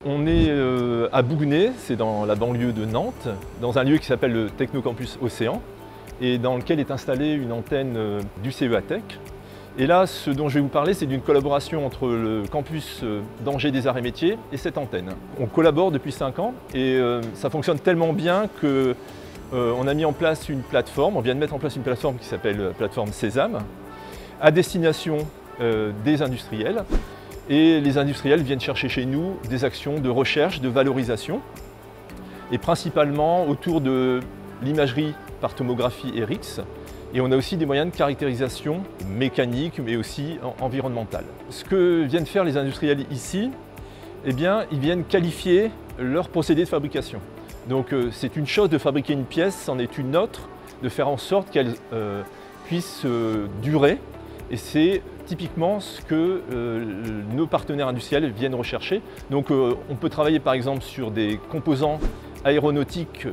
On est à Bouguenais, c'est dans la banlieue de Nantes, dans un lieu qui s'appelle le Technocampus Océan et dans lequel est installée une antenne du CEATech. Et là, ce dont je vais vous parler, c'est d'une collaboration entre le campus d'Angers des Arts et Métiers et cette antenne. On collabore depuis 5 ans et ça fonctionne tellement bien qu'on a mis en place une plateforme, on vient de mettre en place une plateforme qui s'appelle plateforme Sésame, à destination des industriels. Et les industriels viennent chercher chez nous des actions de recherche, de valorisation, et principalement autour de l'imagerie par tomographie RX. Et on a aussi des moyens de caractérisation mécanique, mais aussi environnementale. Ce que viennent faire les industriels ici, eh bien, ils viennent qualifier leur procédé de fabrication. Donc c'est une chose de fabriquer une pièce, c'en est une autre de faire en sorte qu'elle puisse durer. Et c'est typiquement ce que nos partenaires industriels viennent rechercher. Donc on peut travailler par exemple sur des composants aéronautiques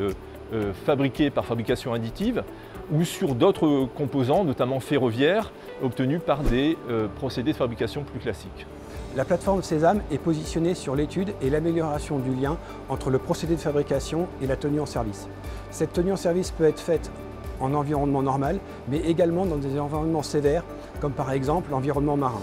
fabriqués par fabrication additive ou sur d'autres composants, notamment ferroviaires, obtenus par des procédés de fabrication plus classiques. La plateforme Sésame est positionnée sur l'étude et l'amélioration du lien entre le procédé de fabrication et la tenue en service. Cette tenue en service peut être faite en environnement normal, mais également dans des environnements sévères, comme par exemple l'environnement marin.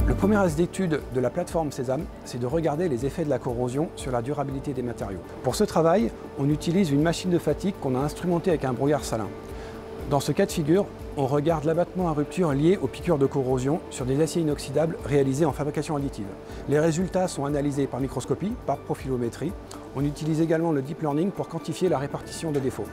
Le premier axe d'étude de la plateforme Sésame, c'est de regarder les effets de la corrosion sur la durabilité des matériaux. Pour ce travail, on utilise une machine de fatigue qu'on a instrumentée avec un brouillard salin. Dans ce cas de figure, on regarde l'abattement à rupture lié aux piqûres de corrosion sur des aciers inoxydables réalisés en fabrication additive. Les résultats sont analysés par microscopie, par profilométrie. On utilise également le deep learning pour quantifier la répartition des défauts.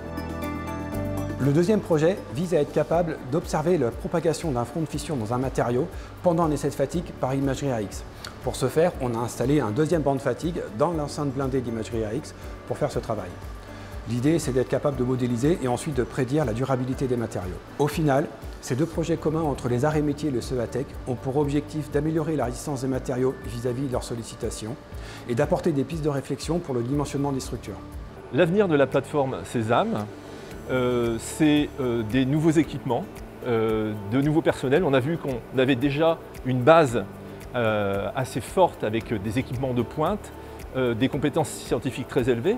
Le deuxième projet vise à être capable d'observer la propagation d'un front de fission dans un matériau pendant un essai de fatigue par imagerie AX. Pour ce faire, on a installé un deuxième banc de fatigue dans l'enceinte blindée d'imagerie AX pour faire ce travail. L'idée, c'est d'être capable de modéliser et ensuite de prédire la durabilité des matériaux. Au final, ces deux projets communs entre les arts et métiers et le CEATech ont pour objectif d'améliorer la résistance des matériaux vis-à-vis de leur sollicitation et d'apporter des pistes de réflexion pour le dimensionnement des structures. L'avenir de la plateforme Sésame, c'est des nouveaux équipements, de nouveaux personnels. On a vu qu'on avait déjà une base assez forte avec des équipements de pointe, des compétences scientifiques très élevées.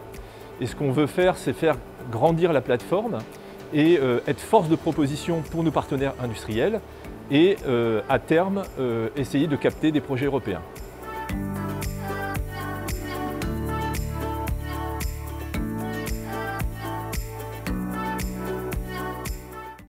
Et ce qu'on veut faire, c'est faire grandir la plateforme et être force de proposition pour nos partenaires industriels et à terme, essayer de capter des projets européens.